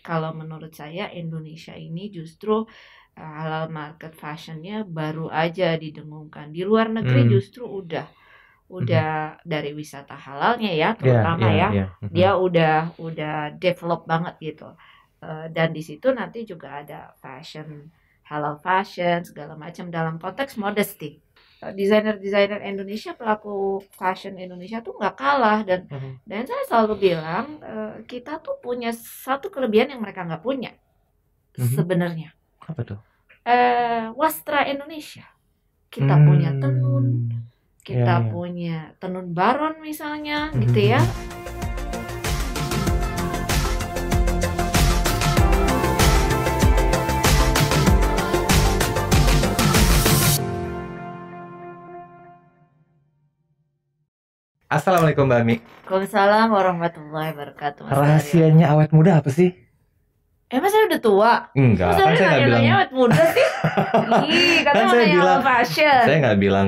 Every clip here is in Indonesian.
kalau menurut saya Indonesia ini justru halal market fashionnya baru aja didengungkan. Di luar negeri justru udah dari wisata halalnya ya, terutama ya, dia udah develop banget gitu. Dan di situ nanti juga ada fashion, halal fashion segala macam dalam konteks modesty. Desainer-desainer Indonesia, pelaku fashion Indonesia tuh nggak kalah, dan saya selalu bilang kita tuh punya satu kelebihan yang mereka nggak punya sebenarnya. Apa tuh? Wastra Indonesia. Kita punya tenun, kita punya tenun baron misalnya, gitu ya. Assalamualaikum Mbak Ami. Waalaikumsalam warahmatullahi wabarakatuh. Mas Rahasianya awet muda apa sih? Emang saya udah tua? Enggak, kan saya nggak bilang awet muda sih. Katanya saya mau bilang fashion. Saya nggak bilang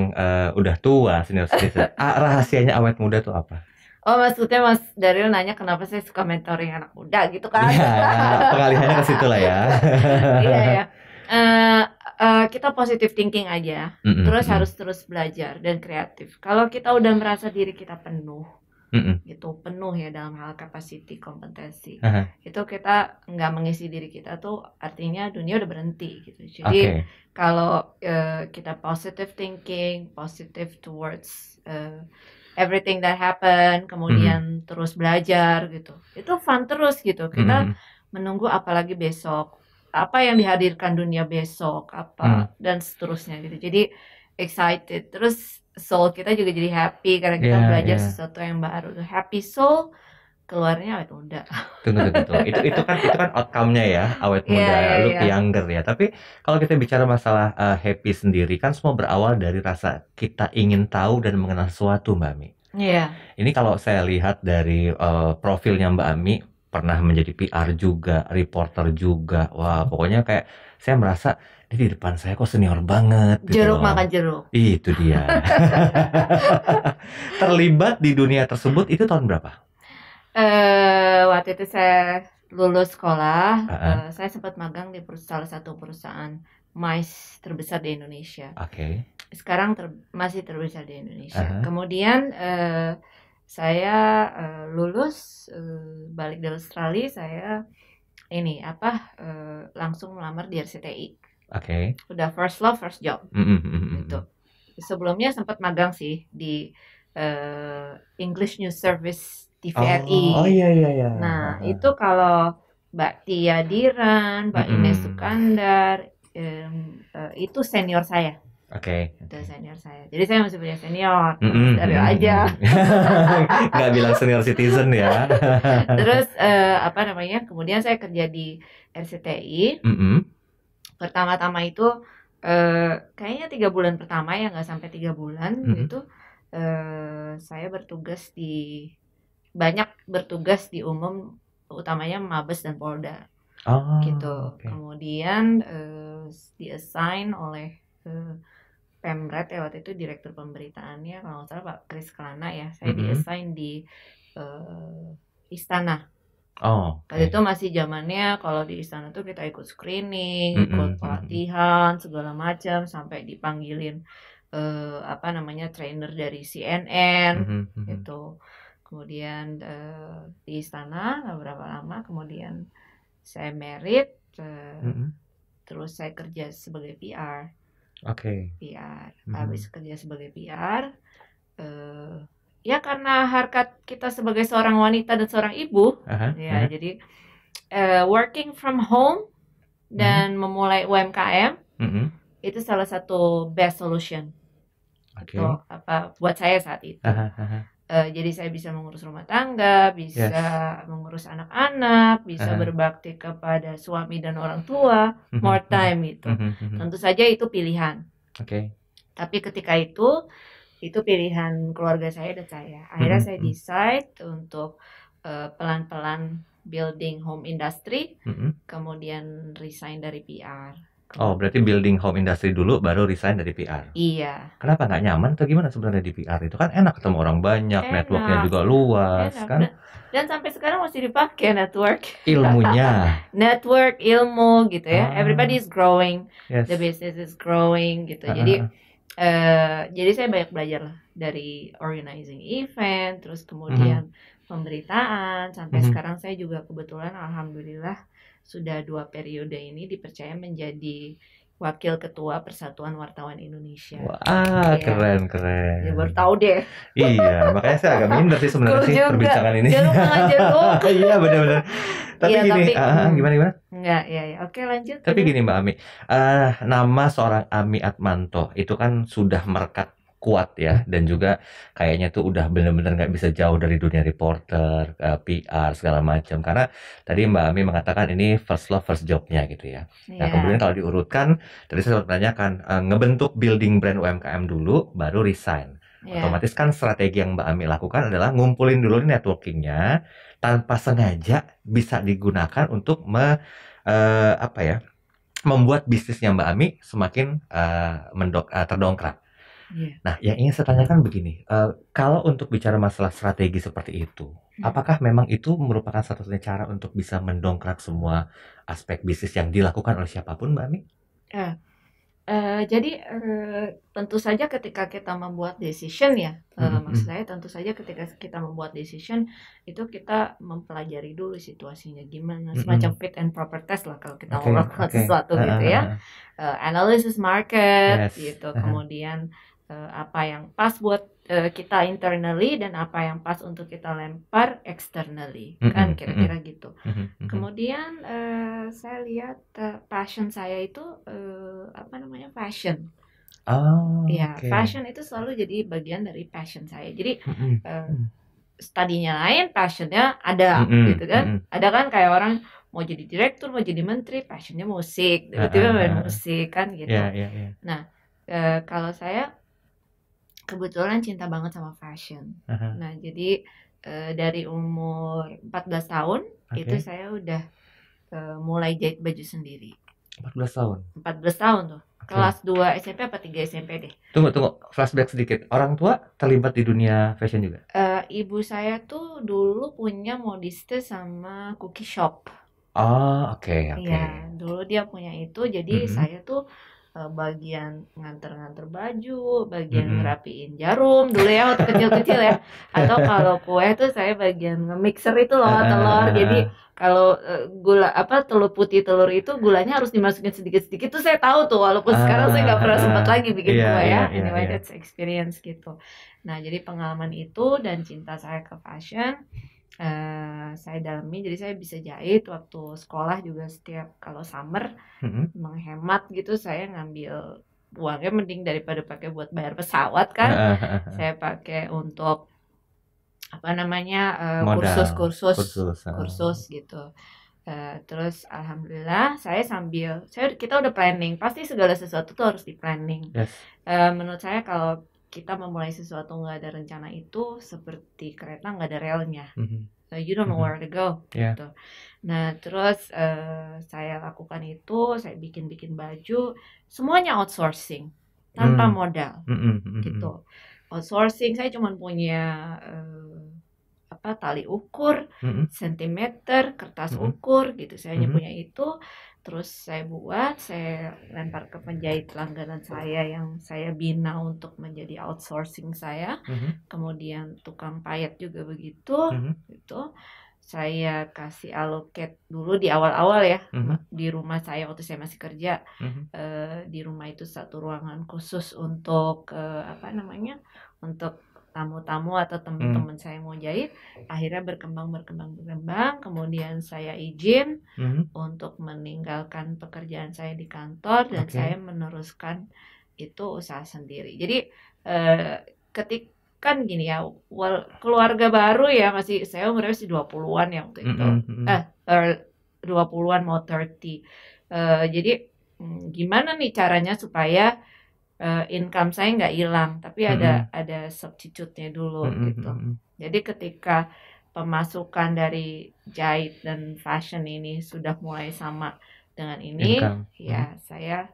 udah tua, senior citizen. Rahasianya awet muda tuh apa? Oh, maksudnya Mas Daryl nanya kenapa saya suka mentoring anak muda gitu kan? Ya, pengalihannya ke situ lah ya. Iya ya. Kita positive thinking aja, terus harus terus belajar dan kreatif. Kalau kita udah merasa diri kita penuh, gitu, penuh ya dalam hal capacity, kompetensi, itu kita nggak mengisi diri kita tuh artinya dunia udah berhenti gitu. Jadi kalau kita positive thinking, positive towards everything that happen, kemudian terus belajar gitu, itu fun terus gitu. Kita menunggu apalagi besok, apa yang dihadirkan dunia besok, apa dan seterusnya gitu. Jadi excited, terus soul kita juga jadi happy karena kita belajar sesuatu yang baru. Happy soul keluarnya awet muda. Tunggu. Itu kan outcome-nya ya, awet muda, look younger ya. Tapi kalau kita bicara masalah happy sendiri, kan semua berawal dari rasa kita ingin tahu dan mengenal sesuatu, Mbak Ami. Iya. Ini kalau saya lihat dari profilnya Mbak Ami, pernah menjadi PR juga, reporter juga. Wah, pokoknya kayak saya merasa ini di depan saya kok senior banget gitu. Jeruk makan jeruk. Itu dia. Terlibat di dunia tersebut itu tahun berapa? Waktu itu saya lulus sekolah, saya sempat magang di salah satu perusahaan MICE terbesar di Indonesia. Sekarang masih terbesar di Indonesia. Kemudian saya lulus, balik dari Australia, saya langsung melamar di RCTI. Udah first love, first job. Gitu. Sebelumnya sempat magang sih di English News Service TVRI. Oh iya. Nah, itu kalau Mbak Tia Diran, Mbak Ines Sukandar, itu senior saya. Itu senior saya. Jadi saya masih punya senior, dari aja. Nggak bilang senior citizen ya. Terus kemudian saya kerja di RCTI. Pertama-tama itu kayaknya 3 bulan pertama ya, nggak sampai 3 bulan itu saya banyak bertugas di umum, utamanya Mabes dan Polda. Gitu. Kemudian di-assign oleh Pemret ya, waktu itu direktur pemberitaannya kalau nggak salah Pak Kris Kelana ya. Saya di-assign di Istana. Waktu itu masih zamannya kalau di Istana tuh kita ikut screening, ikut pelatihan segala macam, sampai dipanggilin trainer dari CNN gitu. Kemudian di Istana beberapa lama, kemudian saya merit, terus saya kerja sebagai PR. PR. Habis kerja sebagai PR, ya karena harkat kita sebagai seorang wanita dan seorang ibu, jadi working from home dan memulai UMKM itu salah satu best solution. Atau buat saya saat itu. Jadi saya bisa mengurus rumah tangga, bisa mengurus anak-anak, bisa berbakti kepada suami dan orang tua, more time gitu. Tentu saja itu pilihan. Tapi ketika itu pilihan keluarga saya dan saya. Akhirnya saya decide untuk pelan-pelan building home industry, kemudian resign dari PR. Oh, berarti building home industry dulu baru resign dari PR. Iya. Kenapa nggak nyaman atau gimana sebenarnya di PR itu? Kan enak ketemu orang banyak, networknya Enak, juga luas enak. kan? Dan sampai sekarang masih dipakai network. Ilmunya. Network, ilmu gitu ya. Everybody Ah, is growing, the yes. business is growing gitu. Jadi saya banyak belajar lah dari organizing event, terus kemudian pemberitaan, sampai sekarang saya juga kebetulan alhamdulillah sudah 2 periode ini dipercaya menjadi Wakil Ketua Persatuan Wartawan Indonesia. Wah, Iya. keren. Ya baru tahu deh. Iya, makanya saya agak minder sih sebenarnya Gua sih juga. perbincangan ini. Jangan ngajar gua. Iya, benar-benar. Tapi Iya, gini, tapi gimana? enggak, ya. Oke, lanjut. Tapi gini Mbak Ami, nama seorang Ami Atmanto itu kan sudah merekat kuat ya, dan juga kayaknya tuh udah bener-bener nggak bisa jauh dari dunia reporter, PR segala macam. Karena tadi Mbak Ami mengatakan ini first love first jobnya gitu ya. Nah kemudian kalau diurutkan, tadi saya menanyakan ngebentuk building brand UMKM dulu, baru resign. Otomatis kan strategi yang Mbak Ami lakukan adalah ngumpulin dulu networkingnya, tanpa sengaja bisa digunakan untuk membuat bisnisnya Mbak Ami semakin terdongkrak. Nah, yang ingin saya tanyakan begini, kalau untuk bicara masalah strategi seperti itu, apakah memang itu merupakan satu-satunya cara untuk bisa mendongkrak semua aspek bisnis yang dilakukan oleh siapapun, Mbak Ami? Jadi tentu saja ketika kita membuat decision ya, maksud saya tentu saja ketika kita membuat decision itu kita mempelajari dulu situasinya gimana, semacam fit and proper test lah kalau kita mau melakukan sesuatu gitu ya, analysis market gitu, kemudian apa yang pas buat kita internally dan apa yang pas untuk kita lempar externally, kan kira-kira gitu. Kemudian saya lihat passion saya itu fashion. Ya, fashion itu selalu jadi bagian dari passion saya. Jadi studinya lain, passionnya ada gitu kan. Ada kan kayak orang mau jadi direktur, mau jadi menteri, passionnya musik, tiba-tiba main musik kan gitu. Nah, kalau saya kebetulan cinta banget sama fashion. Nah, jadi dari umur 14 tahun itu saya udah mulai jahit baju sendiri. 14 tahun? 14 tahun tuh. Kelas 2 SMP apa 3 SMP deh. Tunggu, flashback sedikit. Orang tua terlibat di dunia fashion juga? Ibu saya tuh dulu punya modiste sama cookie shop. Oh, oke. Iya, dulu dia punya itu, jadi saya tuh bagian nganter-nganter baju, bagian ngerapiin jarum dulu ya waktu kecil-kecil ya. Atau kalau kue tuh saya bagian nge-mixer itu loh telur. Jadi kalau telur putih telur itu gulanya harus dimasukin sedikit-sedikit tuh saya tahu tuh, walaupun sekarang saya nggak pernah sempat lagi bikin kue ya. Anyway, that's experience gitu. Nah, jadi pengalaman itu dan cinta saya ke fashion saya dalami, jadi saya bisa jahit waktu sekolah juga. Setiap kalau summer menghemat gitu, saya ngambil uangnya mending daripada pakai buat bayar pesawat kan, saya pakai untuk kursus gitu. Terus alhamdulillah kita udah planning, pasti segala sesuatu tuh harus di planning. Menurut saya kalau kita memulai sesuatu nggak ada rencana itu seperti kereta nggak ada relnya. You don't know where to go gitu. Nah terus saya lakukan itu, saya bikin baju, semuanya outsourcing tanpa modal gitu. Outsourcing, saya cuma punya tali ukur, sentimeter, kertas ukur gitu. Saya hanya punya itu. Terus saya lempar ke penjahit langganan saya yang saya bina untuk menjadi outsourcing saya. Kemudian tukang payet juga begitu. Gitu. Saya kasih allocate dulu di awal-awal ya, di rumah saya waktu saya masih kerja. Di rumah itu satu ruangan khusus untuk untuk tamu-tamu atau teman-teman saya mau jahit. Akhirnya berkembang. Kemudian saya izin untuk meninggalkan pekerjaan saya di kantor dan saya meneruskan itu usaha sendiri. Jadi kan gini ya, keluarga baru ya, saya umurnya masih 20-an ya waktu itu. 20-an mau 30. Jadi gimana nih caranya supaya income saya nggak hilang, tapi ada substitute-nya dulu gitu. Jadi ketika pemasukan dari jahit dan fashion ini sudah mulai sama dengan ini Income. ya saya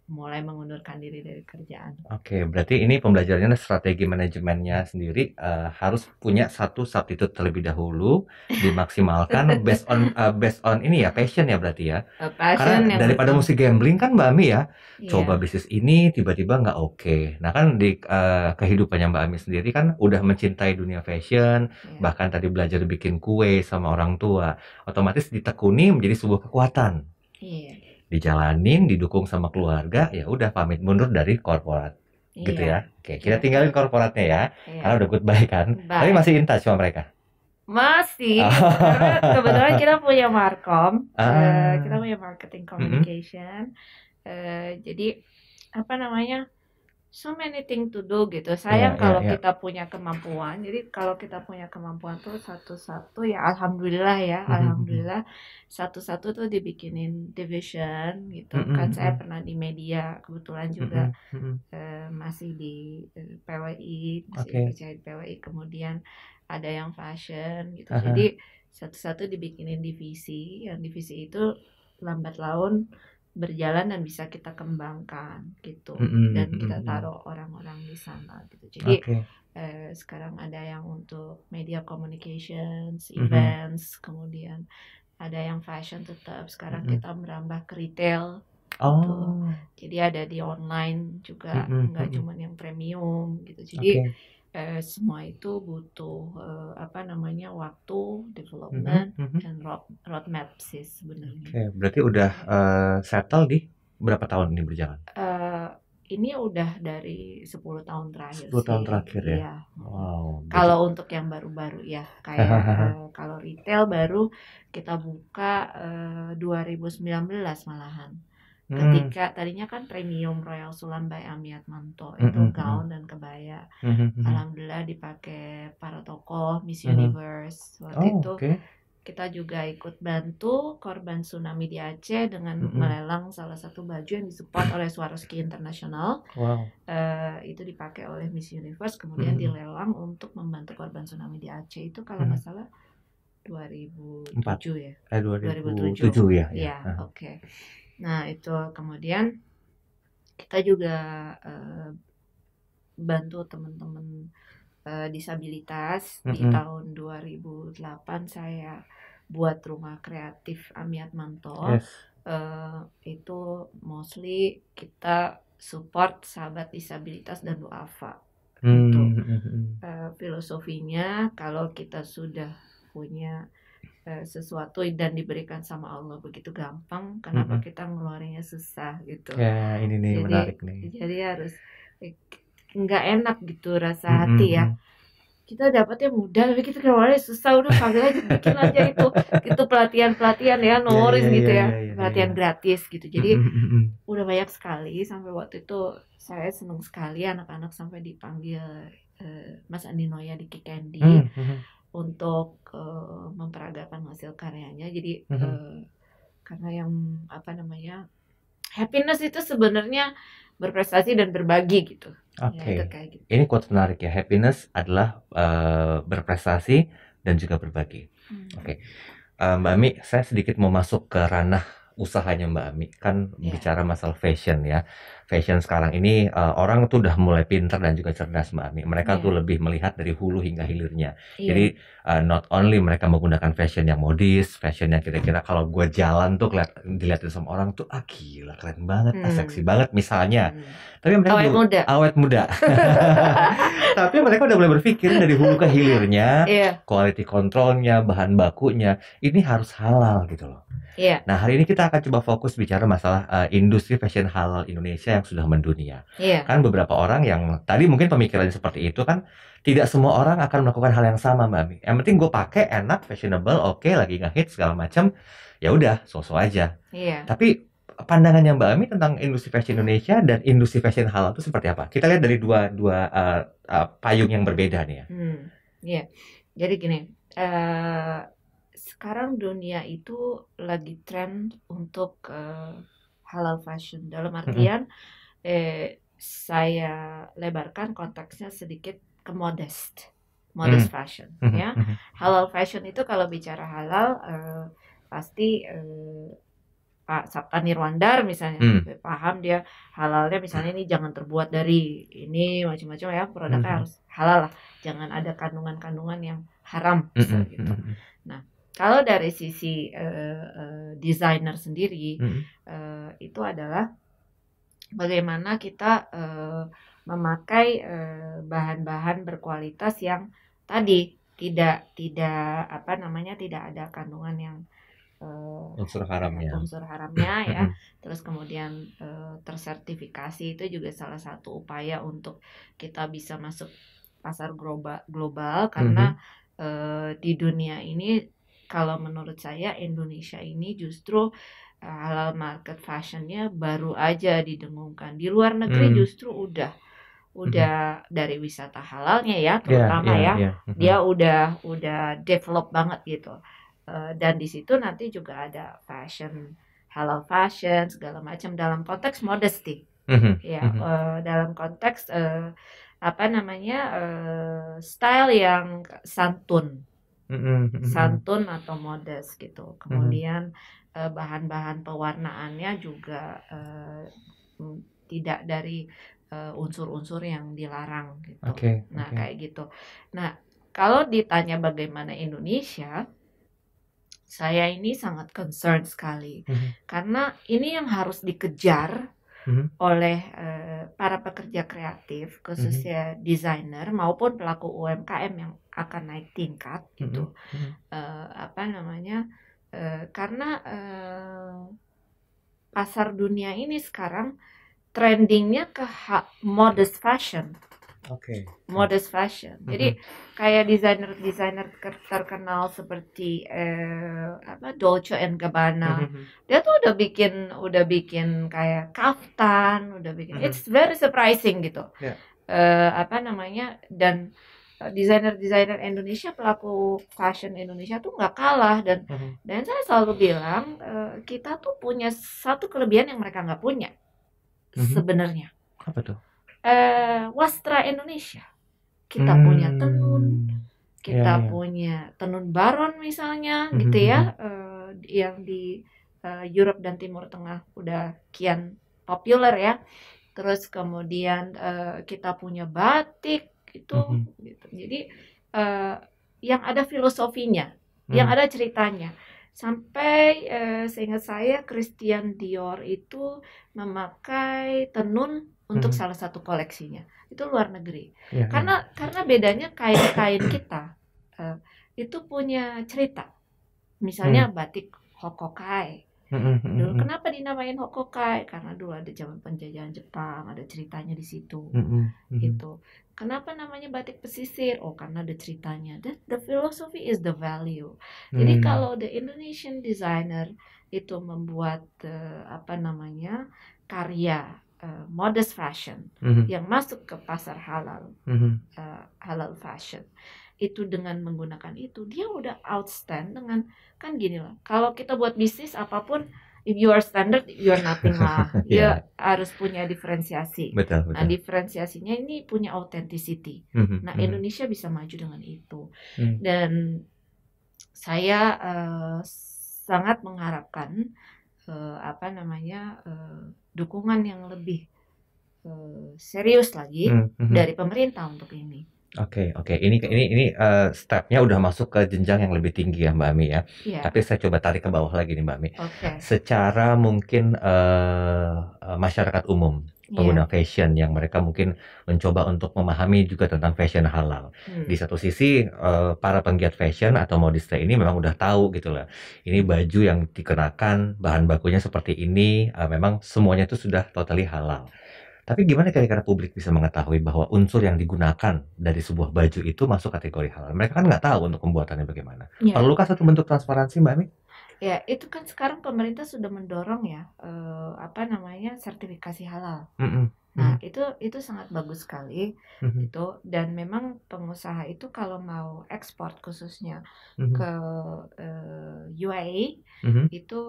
mulai mengundurkan diri dari kerjaan. Oke, berarti ini pembelajarannya strategi manajemennya sendiri harus punya satu substitute terlebih dahulu, dimaksimalkan based on ini ya passion ya berarti ya. Passion Karena yang daripada betul. mesti gambling kan Mbak Ami ya, coba Iya. bisnis ini tiba-tiba nggak oke. Nah kan di kehidupannya Mbak Ami sendiri kan udah mencintai dunia fashion, Iya. bahkan tadi belajar bikin kue sama orang tua, otomatis ditekuni menjadi sebuah kekuatan. Iya. Dijalanin, didukung sama keluarga, ya udah pamit mundur dari korporat. Gitu Iya. ya. Oke, kita Iya. tinggalin korporatnya ya. Iya. Karena udah goodbye kan. Tapi Bye. masih in touch sama mereka. Masih, karena kebetulan kita punya markom, kita Ah. punya marketing communication, jadi apa namanya, so many thing to do gitu. Sayang Iya, kalau iya. kita punya kemampuan. Jadi kalau kita punya kemampuan tuh satu-satu ya alhamdulillah ya, alhamdulillah satu-satu tuh dibikinin division gitu. Kan saya pernah di media kebetulan juga masih di PWI, masih Oke. kerja di PWI, kemudian ada yang fashion gitu. Jadi satu-satu dibikinin divisi, yang divisi itu lambat laun berjalan dan bisa kita kembangkan gitu, dan kita taruh orang-orang di sana gitu. Jadi sekarang ada yang untuk media communications, events, kemudian ada yang fashion tetap. Sekarang kita merambah ke retail. Gitu. Jadi ada di online juga, nggak cuma yang premium gitu. Jadi semua itu butuh apa namanya waktu, development, dan roadmap sih sebenarnya. Oke, berarti udah settle di berapa tahun ini berjalan? Ini udah dari 10 tahun terakhir 10 tahun sih. terakhir ya? Iya. Wow. Kalau untuk yang baru-baru ya, kayak kalau retail baru kita buka 2019 malahan. Ketika tadinya kan premium Royal Sulam by Amiatmanto, itu gaun dan kebaya. Alhamdulillah dipakai para tokoh Miss Universe. Waktu itu kita juga ikut bantu korban tsunami di Aceh dengan melelang salah satu baju yang disupport oleh Swarovski International. Wow. Itu dipakai oleh Miss Universe, kemudian dilelang untuk membantu korban tsunami di Aceh. Itu kalau nggak salah 2007 ya. 2007 ya. Iya, oke. Nah itu kemudian kita juga bantu teman-teman disabilitas. Di tahun 2008 saya buat rumah kreatif Amiatmanto. Itu mostly kita support sahabat disabilitas dan duafa. Filosofinya kalau kita sudah punya sesuatu dan diberikan sama Allah begitu gampang, kenapa kita ngeluarinnya susah gitu. Ya, ini nih menarik nih. Jadi harus nggak enak gitu rasa hati ya. Kita dapatnya mudah tapi kita keluarnya susah, udah panggil aja, bikin aja itu pelatihan ya, noris gitu ya, pelatihan gratis gitu. Jadi udah banyak sekali, sampai waktu itu saya seneng sekali anak-anak sampai dipanggil Mas Andi Noya di Kikendi untuk memperagakan hasil karyanya. Jadi karena yang apa namanya, happiness itu sebenarnya berprestasi dan berbagi gitu. Oke. Ya, kayak gitu. Ini quotes menarik ya. Happiness adalah berprestasi dan juga berbagi. Oke. Mbak Ami, saya sedikit mau masuk ke ranah usahanya Mbak Ami. Kan bicara masalah fashion ya. Fashion sekarang ini orang tuh udah mulai pintar dan juga cerdas Mbak Ami. Mereka tuh lebih melihat dari hulu hingga hilirnya. Jadi not only mereka menggunakan fashion yang modis, fashion yang kira-kira kalau gue jalan tuh dilihatin sama orang tuh gila keren banget, seksi banget misalnya. Tapi mereka awet muda. Tapi mereka udah mulai berpikir dari hulu ke hilirnya, quality controlnya, bahan bakunya, ini harus halal gitu loh. Nah hari ini kita akan coba fokus bicara masalah industri fashion halal Indonesia yang sudah mendunia. Kan beberapa orang yang tadi mungkin pemikirannya seperti itu kan, tidak semua orang akan melakukan hal yang sama Mbak Ami. Yang penting gue pakai enak, fashionable, oke, lagi ngehits segala macam, ya udah, so-so aja. Tapi pandangannya Mbak Ami tentang industri fashion Indonesia dan industri fashion halal itu seperti apa? Kita lihat dari dua payung yang berbeda nih ya. Jadi gini, sekarang dunia itu lagi tren untuk halal fashion. Dalam artian saya lebarkan konteksnya sedikit ke modest fashion ya. Halal fashion itu kalau bicara halal pasti Pak Sabta Nirwandar misalnya, paham dia halalnya misalnya ini jangan terbuat dari ini macam-macam ya, produknya harus halal lah, jangan ada kandungan-kandungan yang haram gitu. Nah, kalau dari sisi desainer sendiri itu adalah bagaimana kita memakai bahan-bahan berkualitas yang tadi tidak apa namanya, tidak ada kandungan yang unsur haramnya ya. Terus kemudian tersertifikasi, itu juga salah satu upaya untuk kita bisa masuk pasar global karena di dunia ini kalau menurut saya Indonesia ini justru halal market fashionnya baru aja didengungkan. Di luar negeri justru udah dari wisata halalnya ya, terutama dia udah develop banget gitu. Dan di situ nanti juga ada fashion, halal fashion segala macam dalam konteks modesty. Dalam konteks apa namanya, style yang santun atau modest gitu. Kemudian bahan-bahan pewarnaannya juga tidak dari unsur-unsur yang dilarang gitu. Kayak gitu. Nah, kalau ditanya bagaimana Indonesia, saya ini sangat concern sekali karena ini yang harus dikejar oleh para pekerja kreatif, khususnya desainer maupun pelaku UMKM yang akan naik tingkat gitu. Apa namanya? Karena pasar dunia ini sekarang trendingnya ke modest fashion. Modest fashion. Jadi kayak desainer terkenal seperti Dolce and Gabbana, dia tuh udah bikin kayak kaftan, udah bikin. It's very surprising gitu. Apa namanya, dan desainer Indonesia, pelaku fashion Indonesia tuh nggak kalah, dan saya selalu bilang kita tuh punya satu kelebihan yang mereka nggak punya sebenarnya. Apa tuh? Wastra Indonesia. Kita punya tenun, kita punya tenun baron misalnya gitu ya, yang di Europe dan Timur Tengah udah kian populer ya. Terus kemudian kita punya batik gitu. Jadi yang ada filosofinya, yang ada ceritanya. Sampai seingat saya Christian Dior itu memakai tenun untuk salah satu koleksinya, itu luar negeri. Karena bedanya kain kita itu punya cerita. Misalnya batik Hokokai. Dulu kenapa dinamain Hokokai? Karena dulu ada zaman penjajahan Jepang, ada ceritanya di situ. Gitu. Kenapa namanya batik pesisir? Oh, karena ada ceritanya. The philosophy is the value. Jadi kalau the Indonesian designer itu membuat apa namanya, karya modest fashion yang masuk ke pasar halal, halal fashion, itu dengan menggunakan itu, dia udah outstand dengan, kan gini lah, kalau kita buat bisnis apapun, if you are standard, you are nothing lah. Dia harus punya diferensiasi. Betul. Nah, diferensiasinya ini punya authenticity. Nah, Indonesia bisa maju dengan itu. Dan saya sangat mengharapkan apa namanya, dukungan yang lebih serius lagi dari pemerintah untuk ini. Oke. Ini stepnya udah masuk ke jenjang yang lebih tinggi ya Mbak Ami ya. Tapi saya coba tarik ke bawah lagi nih Mbak Ami. Secara mungkin masyarakat umum, pengguna fashion yang mereka mungkin mencoba untuk memahami juga tentang fashion halal. Di satu sisi para penggiat fashion atau modista ini memang udah tahu gitu lah. Ini baju yang dikenakan, bahan bakunya seperti ini, memang semuanya itu sudah totally halal. Tapi gimana kira-kira publik bisa mengetahui bahwa unsur yang digunakan dari sebuah baju itu masuk kategori halal? Mereka kan nggak tahu untuk pembuatannya bagaimana. Perlukah satu bentuk transparansi Mbak Ami? Ya, itu kan sekarang pemerintah sudah mendorong ya, apa namanya, sertifikasi halal. Nah, itu sangat bagus sekali itu, dan memang pengusaha itu kalau mau ekspor khususnya ke UAE itu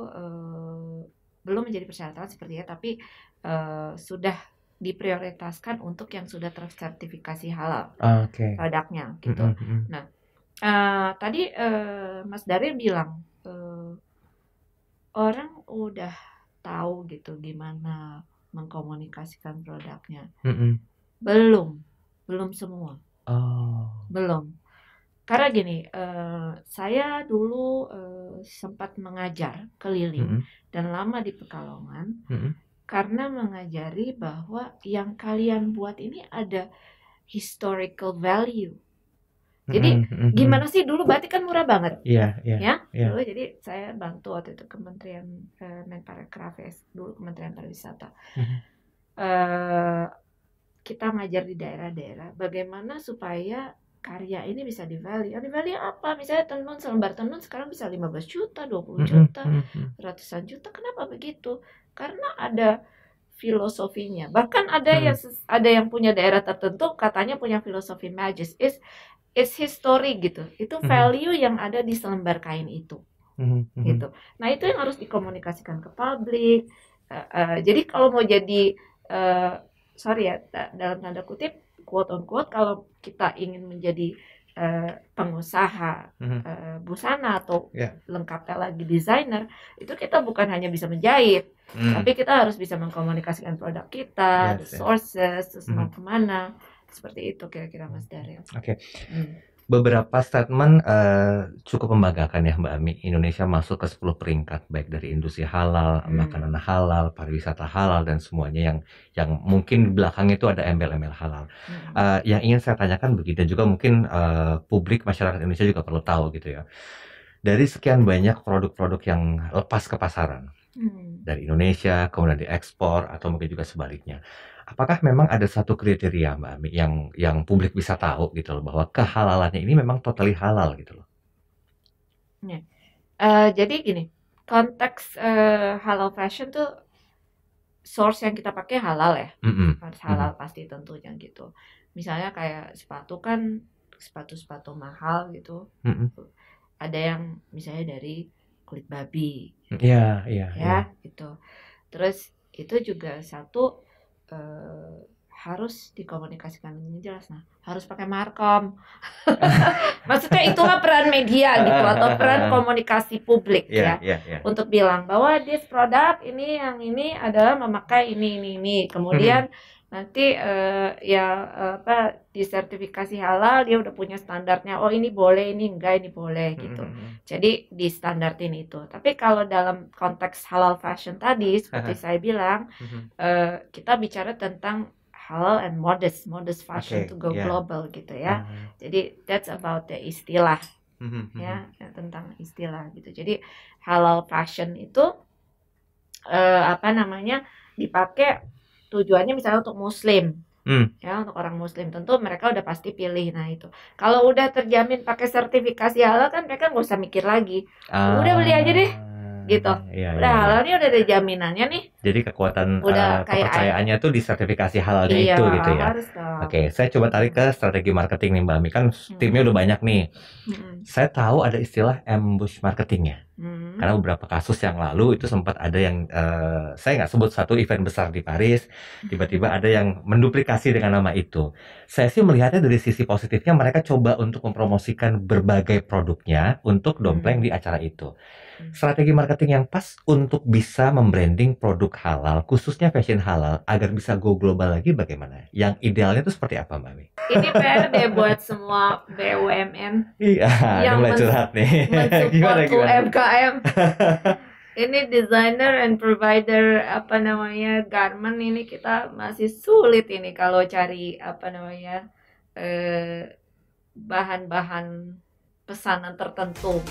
belum menjadi persyaratan sepertinya, tapi sudah diprioritaskan untuk yang sudah tersertifikasi halal produknya gitu. Nah, tadi Mas Daryl bilang orang udah tahu gitu gimana mengkomunikasikan produknya. Mm-mm. Belum semua. Oh. Belum. Karena gini, saya dulu sempat mengajar keliling dan lama di Pekalongan karena mengajari bahwa yang kalian buat ini ada historical value. Jadi gimana sih dulu batik kan murah banget, ya. Dulu jadi saya bantu waktu itu Kementerian Menparekraf dulu Kementerian Pariwisata. Kita ngajar di daerah-daerah bagaimana supaya karya ini bisa di-value. Di-value apa? Misalnya tenun, selembar tenun sekarang bisa 15 juta, 20 juta, ratusan juta. Kenapa begitu? Karena ada filosofinya. Bahkan ada yang punya daerah tertentu katanya punya filosofi magis. It's history gitu. Itu value yang ada di selembar kain itu. Gitu. Nah, itu yang harus dikomunikasikan ke publik. Jadi kalau mau jadi sorry ya, dalam tanda kutip quote on quote, kalau kita ingin menjadi pengusaha busana atau lengkapnya lagi desainer, itu kita bukan hanya bisa menjahit, tapi kita harus bisa mengkomunikasikan produk kita, the sources, terus mau kemana, seperti itu kira-kira Mas Daryl. Oke. Beberapa statement cukup membanggakan ya Mbak Ami. Indonesia masuk ke 10 peringkat baik dari industri halal, makanan halal, pariwisata halal dan semuanya yang mungkin di belakang itu ada embel-embel halal. Yang ingin saya tanyakan begini dan juga mungkin publik masyarakat Indonesia juga perlu tahu gitu ya. Dari sekian banyak produk-produk yang lepas ke pasaran dari Indonesia kemudian diekspor atau mungkin juga sebaliknya. Apakah memang ada satu kriteria Mbak Ami yang publik bisa tahu gitu loh bahwa kehalalannya ini memang totally halal gitu loh? Jadi gini, konteks halal fashion tuh source yang kita pakai halal ya, harus halal pasti tentunya gitu. Misalnya kayak sepatu kan sepatu mahal gitu, ada yang misalnya dari kulit babi, ya gitu. Terus itu juga satu harus dikomunikasikan dengan jelas. Nah, harus pakai markom. Maksudnya itulah peran media gitu atau peran komunikasi publik untuk bilang bahwa this produk ini yang ini adalah memakai ini. Kemudian nanti disertifikasi halal, dia udah punya standarnya. Oh, ini boleh, ini enggak, ini boleh gitu. Jadi di standartin itu. Tapi kalau dalam konteks halal fashion tadi seperti saya bilang, kita bicara tentang halal and modest fashion to go global gitu ya. Jadi that's about the istilah ya, tentang istilah gitu. Jadi halal fashion itu dipakai tujuannya misalnya untuk muslim. Ya, untuk orang muslim tentu mereka udah pasti pilih. Nah, itu kalau udah terjamin pakai sertifikasi halal kan mereka nggak usah mikir lagi. Udah beli aja deh gitu. Udah halal nih, udah ada jaminannya nih. Jadi kekuatan kepercayaannya tuh di sertifikasi halalnya itu gitu ya. Oke, saya coba tarik ke strategi marketing nih Mbak Ami. Kan timnya udah banyak nih. Saya tahu ada istilah ambush marketingnya. Karena beberapa kasus yang lalu itu sempat ada yang saya nggak sebut satu event besar di Paris, tiba-tiba ada yang menduplikasi dengan nama itu. Saya sih melihatnya dari sisi positifnya, mereka coba untuk mempromosikan berbagai produknya untuk dompleng di acara itu. Strategi marketing yang pas untuk bisa membranding produk halal, khususnya fashion halal, agar bisa go global lagi bagaimana? Yang idealnya itu seperti apa Mbak Mi? Ini PR deh buat semua BUMN yang mulai curhat nih. Mensupport UMKM. Ini designer and provider garment ini kita masih sulit ini kalau cari bahan-bahan pesanan tertentu.